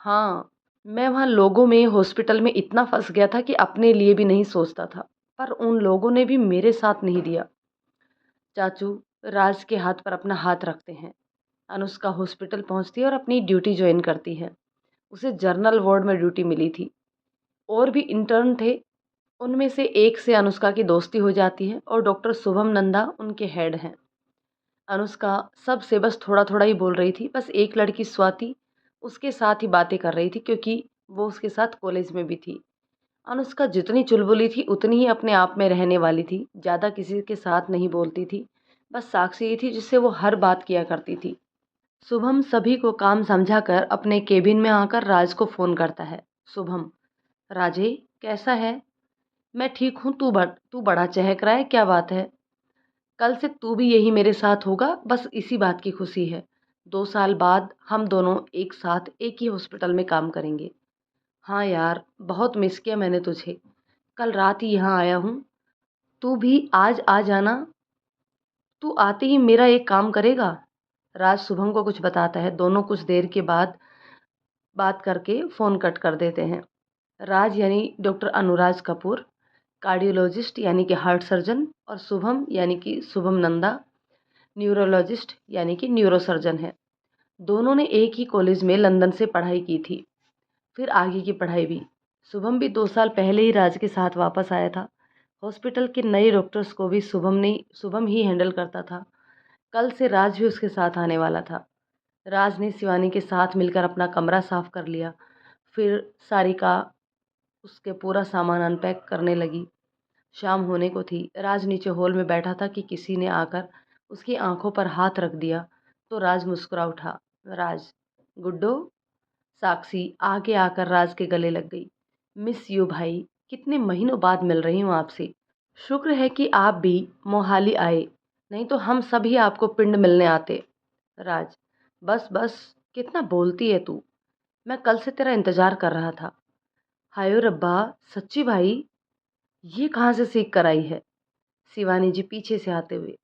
हाँ, मैं वहाँ लोगों में हॉस्पिटल में इतना फंस गया था कि अपने लिए भी नहीं सोचता था, पर उन लोगों ने भी मेरे साथ नहीं दिया। चाचू राज के हाथ पर अपना हाथ रखते हैं। अनुष्का हॉस्पिटल पहुंचती है और अपनी ड्यूटी ज्वाइन करती है। उसे जर्नल वार्ड में ड्यूटी मिली थी। और भी इंटर्न थे, उनमें से एक से अनुष्का की दोस्ती हो जाती है और डॉक्टर शुभम नंदा उनके हेड हैं। अनुष्का सबसे बस थोड़ा थोड़ा ही बोल रही थी, बस एक लड़की स्वाति उसके साथ ही बातें कर रही थी क्योंकि वो उसके साथ कॉलेज में भी थी। अनुष्का जितनी चुलबुली थी उतनी ही अपने आप में रहने वाली थी, ज़्यादा किसी के साथ नहीं बोलती थी। बस साक्षी ही थी जिससे वो हर बात किया करती थी। शुभम सभी को काम समझाकर अपने केबिन में आकर राज को फ़ोन करता है। शुभम, राजे कैसा है? मैं ठीक हूँ, तू बड़ा चहक रहा है, क्या बात है? कल से तू भी यही मेरे साथ होगा, बस इसी बात की खुशी है। 2 साल बाद हम दोनों एक साथ एक ही हॉस्पिटल में काम करेंगे। हाँ यार, बहुत मिस किया मैंने तुझे। कल रात ही यहाँ आया हूँ, तू भी आज आ जाना। तू आते ही मेरा एक काम करेगा। राज शुभम को कुछ बताता है। दोनों कुछ देर के बाद बात करके फ़ोन कट कर देते हैं। राज यानी डॉक्टर अनुराज कपूर, कार्डियोलॉजिस्ट यानी कि हार्ट सर्जन, और शुभम यानी कि शुभम नंदा न्यूरोलॉजिस्ट यानी कि न्यूरो सर्जन है। दोनों ने एक ही कॉलेज में लंदन से पढ़ाई की थी, फिर आगे की पढ़ाई भी। शुभम भी 2 साल पहले ही राज के साथ वापस आया था। हॉस्पिटल के नए डॉक्टर्स को भी शुभम ही हैंडल करता था। कल से राज भी उसके साथ आने वाला था। राज ने शिवानी के साथ मिलकर अपना कमरा साफ कर लिया। फिर सारिका उसके पूरा सामान अनपैक करने लगी। शाम होने को थी। राज नीचे हॉल में बैठा था कि किसी ने आकर उसकी आंखों पर हाथ रख दिया तो राज मुस्कुरा उठा। राज, गुड्डो। साक्षी आगे आकर राज के गले लग गई। मिस यू भाई, कितने महीनों बाद मिल रही हूँ आपसे। शुक्र है कि आप भी मोहाली आए, नहीं तो हम सभी आपको पिंड मिलने आते। राज, बस बस, कितना बोलती है तू। मैं कल से तेरा इंतजार कर रहा था। हायो रब्बा, सच्ची भाई, ये कहाँ से सीख कर आई है। शिवानी जी पीछे से आते हुए,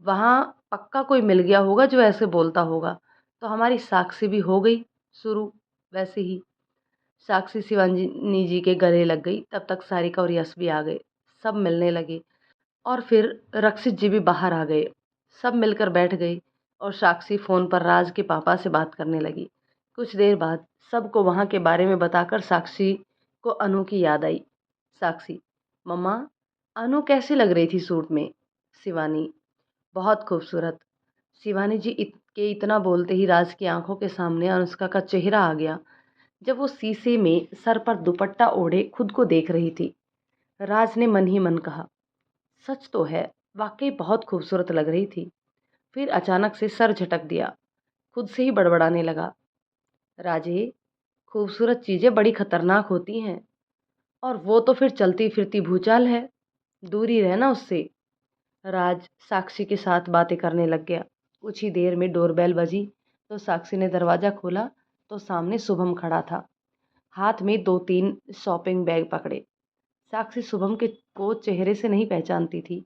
वहाँ पक्का कोई मिल गया होगा जो ऐसे बोलता होगा। तो हमारी साक्षी भी हो गई शुरू वैसे ही। साक्षी शिवानी जी के गले लग गई। तब तक सारिका और यश भी आ गए। सब मिलने लगे और फिर रक्षित जी भी बाहर आ गए। सब मिलकर बैठ गए और साक्षी फ़ोन पर राज के पापा से बात करने लगी। कुछ देर बाद सबको वहाँ के बारे में बताकर साक्षी को अनु की याद आई। साक्षी, मम्मा, अनु कैसी लग रही थी सूट में। शिवानी, बहुत खूबसूरत। शिवानी जी के इतना बोलते ही राज की आंखों के सामने अनुष्का का चेहरा आ गया, जब वो शीशे में सर पर दुपट्टा ओढ़े खुद को देख रही थी। राज ने मन ही मन कहा, सच तो है, वाकई बहुत खूबसूरत लग रही थी। फिर अचानक से सर झटक दिया। खुद से ही बड़बड़ाने लगा, राजे, खूबसूरत चीज़ें बड़ी खतरनाक होती हैं, और वो तो फिर चलती फिरती भूचाल है, दूरी रहना उससे। राज साक्षी के साथ बातें करने लग गया। कुछ ही देर में डोरबेल बजी तो साक्षी ने दरवाज़ा खोला तो सामने शुभम खड़ा था, हाथ में 2-3 शॉपिंग बैग पकड़े। साक्षी शुभम के को चेहरे से नहीं पहचानती थी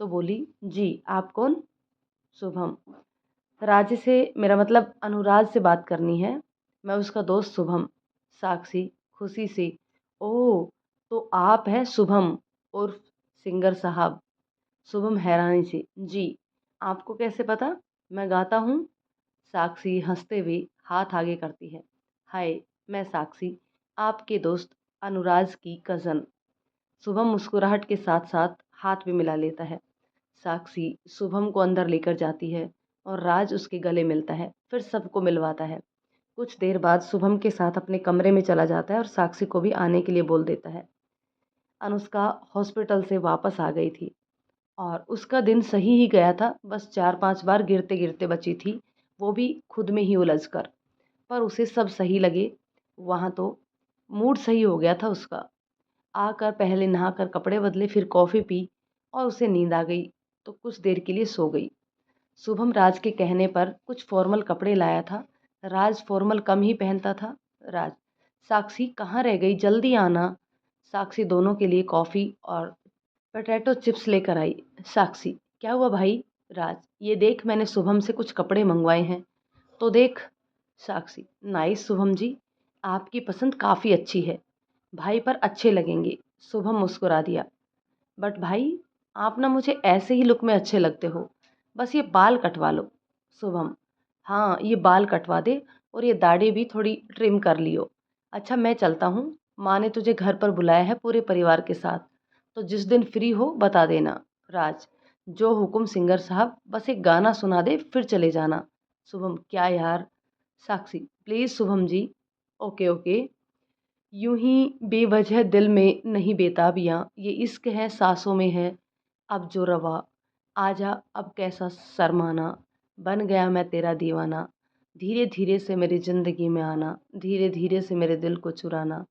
तो बोली, जी आप कौन। शुभम, राज से, मेरा मतलब अनुराज से बात करनी है, मैं उसका दोस्त शुभम। साक्षी खुशी से, ओह, तो आप हैं शुभम उर्फ सिंगर साहब। शुभम हैरानी से, जी, आपको कैसे पता मैं गाता हूँ। साक्षी हंसते हुए हाथ आगे करती है, हाय, मैं साक्षी, आपके दोस्त अनुराज की कज़न। शुभम मुस्कुराहट के साथ साथ हाथ भी मिला लेता है। साक्षी शुभम को अंदर लेकर जाती है और राज उसके गले मिलता है, फिर सबको मिलवाता है। कुछ देर बाद शुभम के साथ अपने कमरे में चला जाता है और साक्षी को भी आने के लिए बोल देता है। अनुष्का हॉस्पिटल से वापस आ गई थी और उसका दिन सही ही गया था, बस 4-5 बार गिरते गिरते बची थी, वो भी खुद में ही उलझ कर। पर उसे सब सही लगे। वहाँ तो मूड सही हो गया था उसका। आकर पहले नहाकर कपड़े बदले, फिर कॉफ़ी पी और उसे नींद आ गई तो कुछ देर के लिए सो गई। शुभम राज के कहने पर कुछ फॉर्मल कपड़े लाया था। राज फॉर्मल कम ही पहनता था। राज, साक्षी कहाँ रह गई, जल्दी आना। साक्षी दोनों के लिए कॉफ़ी और पोटैटो चिप्स लेकर आई। साक्षी, क्या हुआ भाई। राज, ये देख, मैंने शुभम से कुछ कपड़े मंगवाए हैं, तो देख। साक्षी, नाइस शुभम जी, आपकी पसंद काफ़ी अच्छी है, भाई पर अच्छे लगेंगे। शुभम मुस्कुरा दिया, बट भाई, आप ना मुझे ऐसे ही लुक में अच्छे लगते हो, बस ये बाल कटवा लो। शुभम, हाँ, ये बाल कटवा दे और ये दाढ़ी भी थोड़ी ट्रिम कर लियो। अच्छा, मैं चलता हूँ, माँ ने तुझे घर पर बुलाया है पूरे परिवार के साथ, तो जिस दिन फ्री हो बता देना। राज, जो हुक्म सिंगर साहब, बस एक गाना सुना दे फिर चले जाना। शुभम, क्या यार। Sakshi, please Shubham ji. Okay okay. यूं ही बेवजह दिल में नहीं बेताबियाँ, ये इश्क है सांसों में है अब जो रवा। आजा अब कैसा शर्माना, बन गया मैं तेरा दीवाना। धीरे धीरे से मेरी ज़िंदगी में आना, धीरे धीरे से मेरे दिल को चुराना।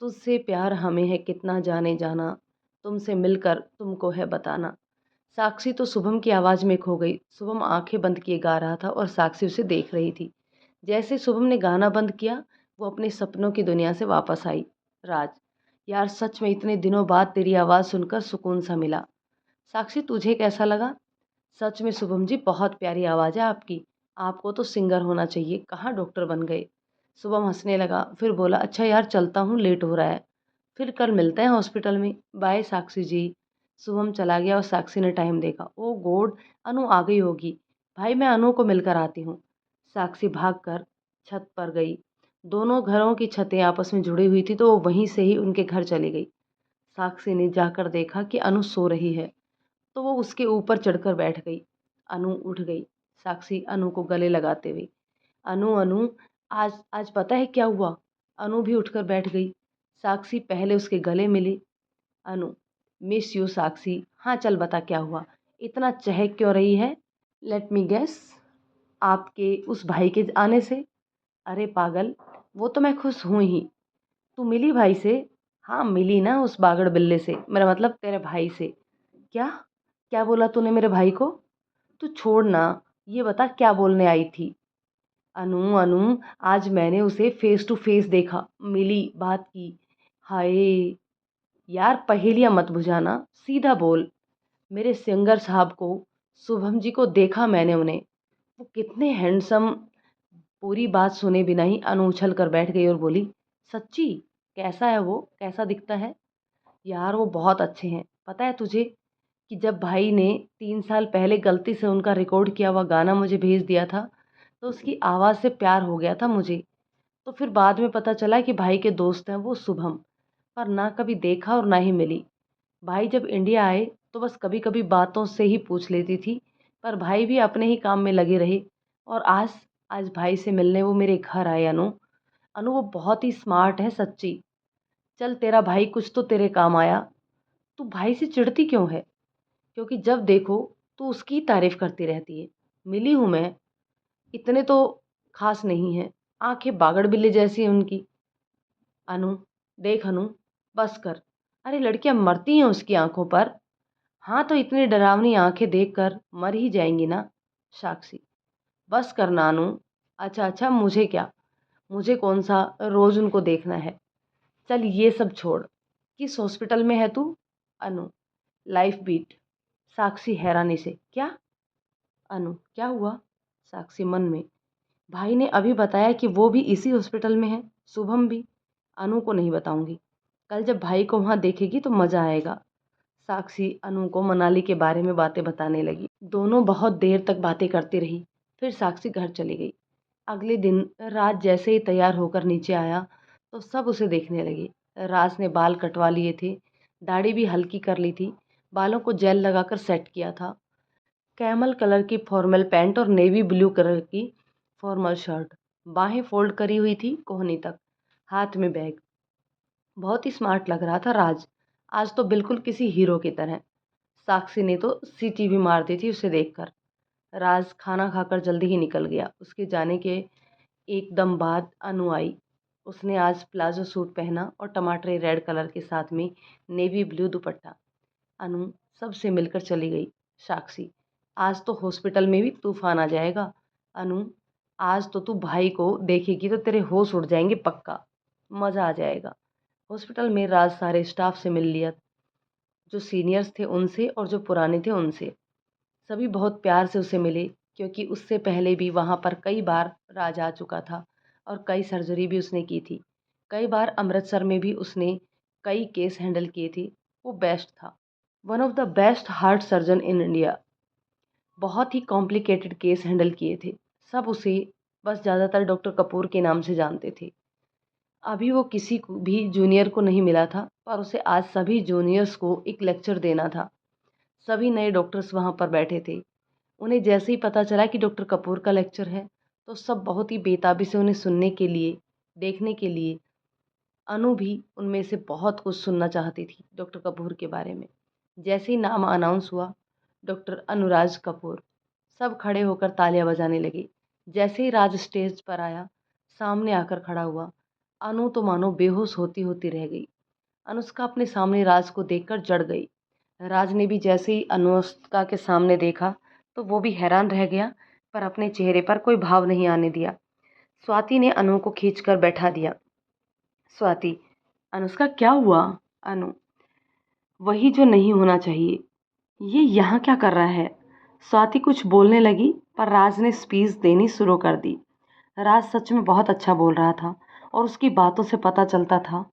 तुझसे प्यार हमें है कितना जाने जाना, तुमसे मिलकर तुमको है बताना। साक्षी तो शुभम की आवाज़ में खो गई। शुभम आंखें बंद किए गा रहा था और साक्षी उसे देख रही थी। जैसे शुभम ने गाना बंद किया, वो अपने सपनों की दुनिया से वापस आई। राज, यार सच में इतने दिनों बाद तेरी आवाज़ सुनकर सुकून सा मिला। साक्षी, तुझे कैसा लगा। सच में शुभम जी, बहुत प्यारी आवाज़ है आपकी, आपको तो सिंगर होना चाहिए, कहाँ डॉक्टर बन गए। शुभम हंसने लगा, फिर बोला, अच्छा यार चलता हूँ, लेट हो रहा है, फिर कल मिलते हैं हॉस्पिटल में, बाय साक्षी जी। शुभम चला गया और साक्षी ने टाइम देखा, ओ गॉड, अनु आ गई होगी, भाई मैं अनु को मिलकर आती हूँ। साक्षी भाग कर छत पर गई। दोनों घरों की छतें आपस में जुड़ी हुई थी, तो वो वहीं से ही उनके घर चली गई। साक्षी ने जाकर देखा कि अनु सो रही है, तो वो उसके ऊपर चढ़कर बैठ गई। अनु उठ गई। साक्षी अनु को गले लगाते हुए, अनु अनु, आज आज पता है क्या हुआ? अनु भी उठकर बैठ गई। साक्षी पहले उसके गले मिली। अनु, मिस यू साक्षी। हाँ चल बता क्या हुआ, इतना चहक क्यों रही है? लेट मी गेस, आपके उस भाई के आने से। अरे पागल, वो तो मैं खुश हूँ ही। तू मिली भाई से? हाँ मिली ना, उस बागड़ बिल्ले से, मेरा मतलब तेरे भाई से। क्या? क्या बोला तूने मेरे भाई को? तू छोड़ ना, ये बता क्या बोलने आई थी? अनु अनु, आज मैंने उसे फेस टू फेस देखा, मिली, बात की। हाय यार, पहेलियां मत बुझाना, सीधा बोल। मेरे सिंगर साहब को, शुभम जी को देखा मैंने उन्हें, वो कितने हैंडसम। पूरी बात सुने बिना ही अनु उछल कर बैठ गई और बोली, सच्ची? कैसा है वो, कैसा दिखता है? यार वो बहुत अच्छे हैं। पता है तुझे कि जब भाई ने 3 साल पहले गलती से उनका रिकॉर्ड किया हुआ गाना मुझे भेज दिया था, तो उसकी आवाज़ से प्यार हो गया था मुझे। तो फिर बाद में पता चला कि भाई के दोस्त हैं वो शुभम, पर ना कभी देखा और ना ही मिली। भाई जब इंडिया आए तो बस कभी कभी बातों से ही पूछ लेती थी, पर भाई भी अपने ही काम में लगे रहे। और आज आज भाई से मिलने वो मेरे घर आए। अनु अनु, वो बहुत ही स्मार्ट है सच्ची। चल तेरा भाई कुछ तो तेरे काम आया। तू भाई से चिढ़ती क्यों है? क्योंकि जब देखो तो उसकी तारीफ करती रहती है। मिली हूँ मैं, इतने तो खास नहीं है, आंखें बागड़ बिल्ली जैसी हैं उनकी। अनु, देख अनु, बस कर। अरे लड़कियां मरती हैं उसकी आंखों पर। हाँ तो इतनी डरावनी आंखें देखकर मर ही जाएंगी ना। साक्षी, बस कर ना अनु। अच्छा अच्छा, मुझे क्या, मुझे कौन सा रोज उनको देखना है। चल ये सब छोड़, किस हॉस्पिटल में है तू? अनु, लाइफ बीट। साक्षी हैरानी से, क्या? अनु, क्या हुआ? साक्षी मन में, भाई ने अभी बताया कि वो भी इसी हॉस्पिटल में है, शुभम भी। अनु को नहीं बताऊंगी, कल जब भाई को वहां देखेगी तो मजा आएगा। साक्षी अनु को मनाली के बारे में बातें बताने लगी। दोनों बहुत देर तक बातें करती रही। फिर साक्षी घर चली गई। अगले दिन राज जैसे ही तैयार होकर नीचे आया तो सब उसे देखने लगे। राज ने बाल कटवा लिए थे, दाढ़ी भी हल्की कर ली थी, बालों को जेल लगाकर सेट किया था। कैमल कलर की फॉर्मल पैंट और नेवी ब्लू कलर की फॉर्मल शर्ट, बाहें फोल्ड करी हुई थी कोहनी तक, हाथ में बैग। बहुत ही स्मार्ट लग रहा था राज, आज तो बिल्कुल किसी हीरो की तरह। साक्षी ने तो सीटी भी मार दी थी उसे देखकर। राज खाना खाकर जल्दी ही निकल गया। उसके जाने के एकदम बाद अनु आई। उसने आज प्लाजो सूट पहना और टमाटरी रेड कलर के साथ में नेवी ब्लू दुपट्टा। अनु सबसे मिलकर चली गई। साक्षी, आज तो हॉस्पिटल में भी तूफान आ जाएगा। अनु, आज तो तू भाई को देखेगी तो तेरे होश उड़ जाएंगे पक्का, मज़ा आ जाएगा। हॉस्पिटल में राज सारे स्टाफ से मिल लिया, जो सीनियर्स थे उनसे और जो पुराने थे उनसे। सभी बहुत प्यार से उसे मिले, क्योंकि उससे पहले भी वहाँ पर कई बार राज आ चुका था और कई सर्जरी भी उसने की थी। कई बार अमृतसर में भी उसने कई केस हैंडल किए थे। वो बेस्ट था, one of the best heart surgeon in India. बहुत ही कॉम्प्लिकेटेड केस हैंडल किए थे। सब उसे बस ज़्यादातर डॉक्टर कपूर के नाम से जानते थे। अभी वो किसी को भी जूनियर को नहीं मिला था, पर उसे आज सभी जूनियर्स को एक लेक्चर देना था। सभी नए डॉक्टर्स वहाँ पर बैठे थे। उन्हें जैसे ही पता चला कि डॉक्टर कपूर का लेक्चर है, तो सब बहुत ही बेताबी से उन्हें सुनने के लिए, देखने के लिए। अनु भी उनमें से बहुत कुछ सुनना चाहती थी डॉक्टर कपूर के बारे में। जैसे ही नाम अनाउंस हुआ, डॉक्टर अनुराज कपूर, सब खड़े होकर तालियां बजाने लगे। जैसे ही राज स्टेज पर आया, सामने आकर खड़ा हुआ, अनु तो मानो बेहोश होती होती रह गई। अनुष्का अपने सामने राज को देखकर जड़ गई। राज ने भी जैसे ही अनुष्का के सामने देखा तो वो भी हैरान रह गया, पर अपने चेहरे पर कोई भाव नहीं आने दिया। स्वाति ने अनु को खींचकर बैठा दिया। स्वाति, अनुष्का क्या हुआ? अनु, वही जो नहीं होना चाहिए। ये यहाँ क्या कर रहा है? स्वाति कुछ बोलने लगी, पर राज ने स्पीच देनी शुरू कर दी। राज सच में बहुत अच्छा बोल रहा था और उसकी बातों से पता चलता था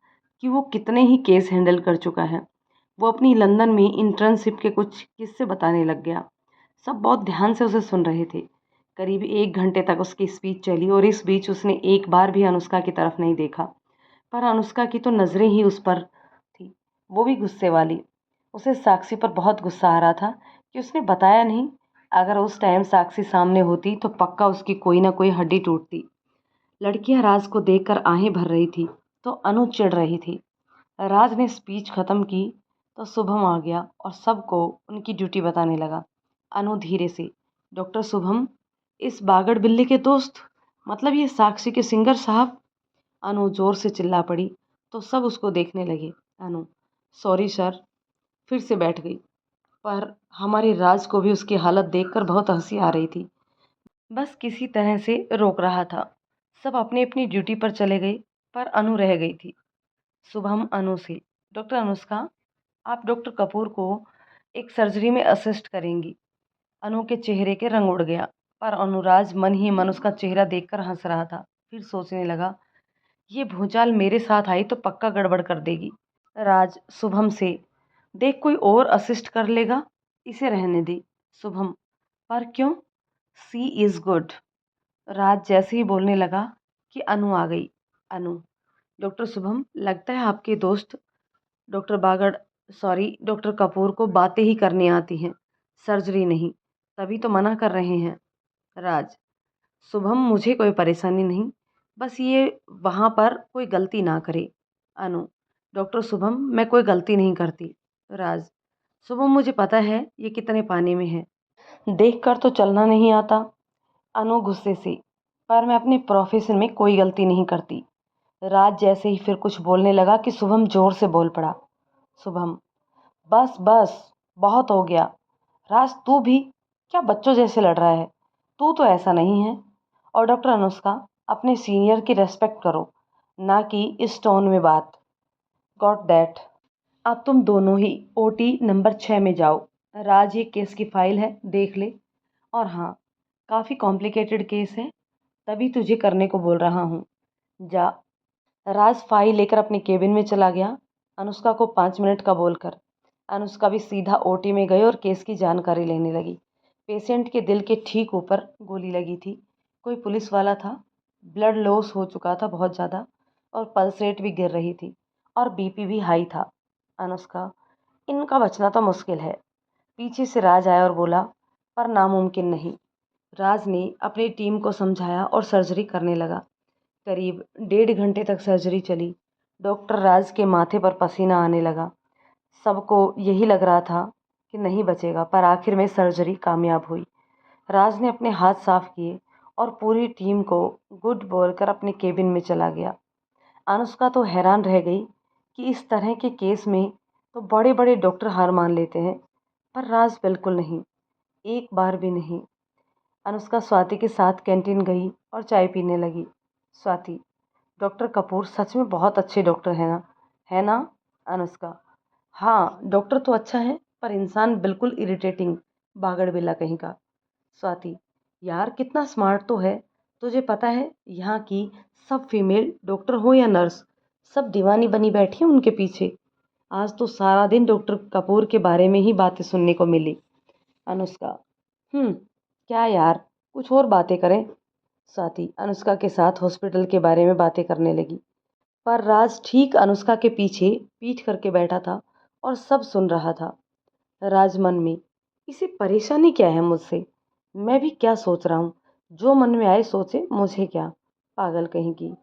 कि वो कितने ही केस हैंडल कर चुका है। वो अपनी लंदन में इंटर्नशिप के कुछ किस्से बताने लग गया। सब बहुत ध्यान से उसे सुन रहे थे। करीब 1 घंटे तक उसकी स्पीच चली और इस बीच उसने एक बार भी अनुष्का की तरफ नहीं देखा। पर अनुष्का की तो नज़रें ही उस पर थी, वो भी गुस्से वाली। उसे साक्षी पर बहुत गुस्सा आ रहा था कि उसने बताया नहीं। अगर उस टाइम साक्षी सामने होती तो पक्का उसकी कोई ना कोई हड्डी टूटती। लड़कियां राज को देखकर आहें भर रही थी तो अनु चिढ़ रही थी। राज ने स्पीच खत्म की तो शुभम आ गया और सबको उनकी ड्यूटी बताने लगा। अनु धीरे से, डॉक्टर शुभम, इस बागड़ बिल्ली के दोस्त, मतलब ये साक्षी के सिंगर साहब। अनु जोर से चिल्ला पड़ी तो सब उसको देखने लगे। अनु, सॉरी सर, फिर से बैठ गई। पर हमारे राज को भी उसकी हालत देखकर बहुत हंसी आ रही थी। बस किसी तरह से रोक रहा था। सब अपनी अपनी ड्यूटी पर चले गए पर अनु रह गई थी। शुभम अनु से, डॉक्टर अनुष्का, आप डॉक्टर कपूर को एक सर्जरी में असिस्ट करेंगी। अनु के चेहरे के रंग उड़ गया पर अनुराज मन ही मन उसका चेहरा देखकर हंस रहा था। फिर सोचने लगा, ये भूचाल मेरे साथ आई तो पक्का गड़बड़ कर देगी। राज शुभम से, देख कोई और असिस्ट कर लेगा, इसे रहने दे। शुभम, पर क्यों? सी इज गुड। राज जैसे ही बोलने लगा कि अनु आ गई। अनु, डॉक्टर शुभम, लगता है आपके दोस्त डॉक्टर बागड़, सॉरी डॉक्टर कपूर को बातें ही करनी आती हैं, सर्जरी नहीं, तभी तो मना कर रहे हैं। राज, शुभम, मुझे कोई परेशानी नहीं, बस ये वहाँ पर कोई गलती ना करे। अनु, डॉक्टर शुभम, मैं कोई गलती नहीं करती। राज, शुभम, मुझे पता है ये कितने पानी में है, देखकर तो चलना नहीं आता। अनु गुस्से से, पर मैं अपने प्रोफेशन में कोई गलती नहीं करती। राज जैसे ही फिर कुछ बोलने लगा कि शुभम जोर से बोल पड़ा। शुभम, बस बस, बहुत हो गया। राज, तू भी क्या बच्चों जैसे लड़ रहा है? तू तो ऐसा नहीं है। और डॉक्टर अनुष्का, अपने सीनियर की रेस्पेक्ट करो, ना कि इस टोन में बात। Got that. अब तुम दोनों ही ओटी नंबर 6 में जाओ। राज, ये केस की फाइल है, देख ले। और हाँ, काफ़ी कॉम्प्लिकेटेड केस है, तभी तुझे करने को बोल रहा हूँ। जा। राज फाइल लेकर अपने केबिन में चला गया, अनुष्का को 5 मिनट का बोलकर। अनुष्का भी सीधा ओटी में गई और केस की जानकारी लेने लगी। पेशेंट के दिल के ठीक ऊपर गोली लगी थी। कोई पुलिस वाला था। ब्लड लॉस हो चुका था बहुत ज़्यादा और पल्स रेट भी गिर रही थी और बीपी भी हाई था। अनुष्का, इनका बचना तो मुश्किल है। पीछे से राज आया और बोला, पर नामुमकिन नहीं। राज ने अपनी टीम को समझाया और सर्जरी करने लगा। करीब 1.5 घंटे तक सर्जरी चली। डॉक्टर राज के माथे पर पसीना आने लगा। सबको यही लग रहा था कि नहीं बचेगा, पर आखिर में सर्जरी कामयाब हुई। राज ने अपने हाथ साफ किए और पूरी टीम को गुड बोलकर अपने केबिन में चला गया। अनुष्का तो हैरान रह गई कि इस तरह के केस में तो बड़े बड़े डॉक्टर हार मान लेते हैं, पर राज बिल्कुल नहीं, एक बार भी नहीं। अनुष्का स्वाति के साथ कैंटीन गई और चाय पीने लगी। स्वाति, डॉक्टर कपूर सच में बहुत अच्छे डॉक्टर हैं ना? है ना? अनुष्का, हाँ, डॉक्टर तो अच्छा है पर इंसान बिल्कुल इरिटेटिंग, बागड़ बिल्ला कहीं का। स्वाति, यार कितना स्मार्ट तो है। तुझे पता है यहाँ की सब फीमेल डॉक्टर हो या नर्स, सब दीवानी बनी बैठी हैं उनके पीछे। आज तो सारा दिन डॉक्टर कपूर के बारे में ही बातें सुनने को मिली। अनुष्का, क्या यार, कुछ और बातें करें। स्वाति अनुष्का के साथ हॉस्पिटल के बारे में बातें करने लगी, पर राज ठीक अनुष्का के पीछे पीठ करके बैठा था और सब सुन रहा था। राज मन में, इसे परेशानी क्या है मुझसे, मैं भी क्या सोच रहा हूँ, जो मन में आए सोचे, मुझे क्या, पागल कहीं की।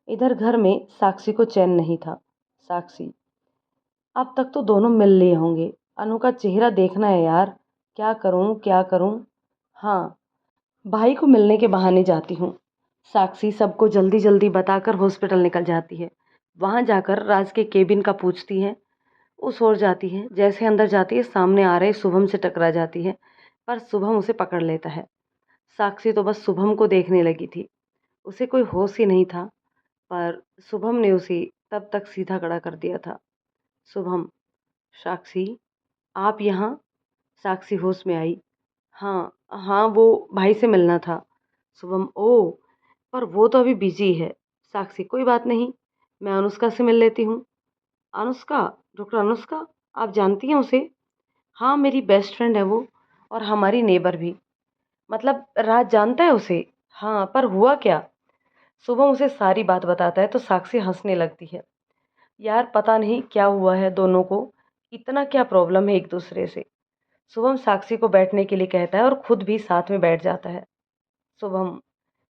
इधर घर में साक्षी को चैन नहीं था। साक्षी, अब तक तो दोनों मिल लिए होंगे, अनु का चेहरा देखना है यार, क्या करूँ क्या करूँ। हाँ, भाई को मिलने के बहाने जाती हूँ। साक्षी सबको जल्दी जल्दी बताकर हॉस्पिटल निकल जाती है। वहाँ जाकर राज के केबिन का पूछती है, उस ओर जाती है। जैसे अंदर जाती है, सामने आ रहे शुभम से टकरा जाती है, पर शुभम उसे पकड़ लेता है। साक्षी तो बस शुभम को देखने लगी थी, उसे कोई होश ही नहीं था, पर शुभम ने उसे तब तक सीधा खड़ा कर दिया था। शुभम, साक्षी, आप यहाँ? साक्षी होश में आई। हाँ हाँ, वो भाई से मिलना था। शुभम, ओ, पर वो तो अभी बिजी है। साक्षी, कोई बात नहीं, मैं अनुष्का से मिल लेती हूँ। अनुष्का, डॉक्टर अनुष्का, आप जानती हैं उसे? हाँ, मेरी बेस्ट फ्रेंड है वो, और हमारी नेबर भी। मतलब राज जानता है उसे? हाँ, पर हुआ क्या? शुभम उसे सारी बात बताता है तो साक्षी हंसने लगती है। यार पता नहीं क्या हुआ है दोनों को, इतना क्या प्रॉब्लम है एक दूसरे से। शुभम साक्षी को बैठने के लिए कहता है और खुद भी साथ में बैठ जाता है। शुभम,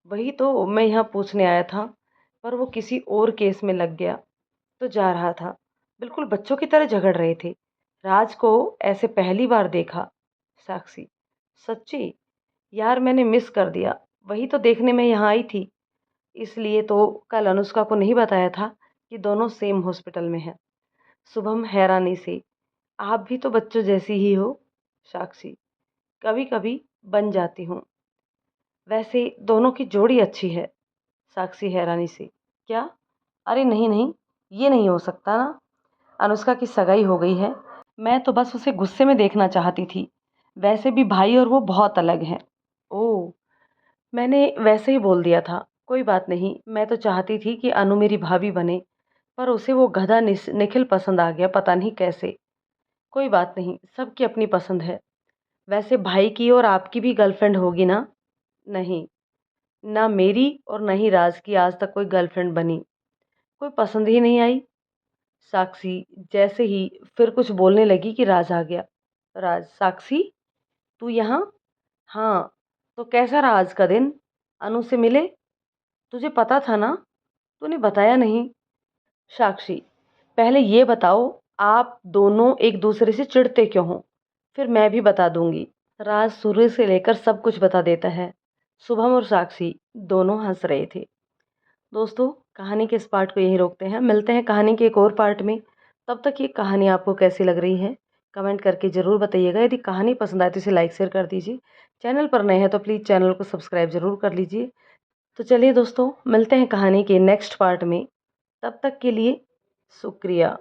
वही तो मैं यहाँ पूछने आया था, पर वो किसी और केस में लग गया तो जा रहा था। बिल्कुल बच्चों की तरह झगड़ रहे थे। राज को ऐसे पहली बार देखा। साक्षी, सच्ची? यार मैंने मिस कर दिया, वही तो देखने में यहाँ आई थी। इसलिए तो कल अनुष्का को नहीं बताया था कि दोनों सेम हॉस्पिटल में हैं। शुभम हैरानी से, आप भी तो बच्चों जैसी ही हो। साक्षी, कभी कभी बन जाती हूँ। वैसे दोनों की जोड़ी अच्छी है। साक्षी हैरानी से, क्या? अरे नहीं नहीं, ये नहीं हो सकता ना। अनुष्का की सगाई हो गई है। मैं तो बस उसे गुस्से में देखना चाहती थी। वैसे भी भाई और वो बहुत अलग हैं। ओह, मैंने वैसे ही बोल दिया था। कोई बात नहीं, मैं तो चाहती थी कि अनु मेरी भाभी बने, पर उसे वो गधा निखिल पसंद आ गया, पता नहीं कैसे। कोई बात नहीं, सबकी अपनी पसंद है। वैसे भाई की और आपकी भी गर्लफ्रेंड होगी ना? नहीं, ना मेरी और ना ही राज की आज तक कोई गर्लफ्रेंड बनी। कोई पसंद ही नहीं आई। साक्षी जैसे ही फिर कुछ बोलने लगी कि राज आ गया। राज, साक्षी तू यहाँ? हाँ, तो कैसा रहा आज का दिन? अनु से मिले? तुझे पता था ना? तूने बताया नहीं। साक्षी, पहले ये बताओ, आप दोनों एक दूसरे से चिढ़ते क्यों हो? फिर मैं भी बता दूंगी। राज शुरू से लेकर सब कुछ बता देता है। शुभम और साक्षी दोनों हंस रहे थे। दोस्तों, कहानी के इस पार्ट को यहीं रोकते हैं, मिलते हैं कहानी के एक और पार्ट में। तब तक ये कहानी आपको कैसी लग रही है कमेंट करके ज़रूर बताइएगा। यदि कहानी पसंद आए तो इसे लाइक शेयर कर दीजिए। चैनल पर नए हैं तो प्लीज़ चैनल को सब्सक्राइब ज़रूर कर लीजिए। तो चलिए दोस्तों, मिलते हैं कहानी के नेक्स्ट पार्ट में। तब तक के लिए शुक्रिया।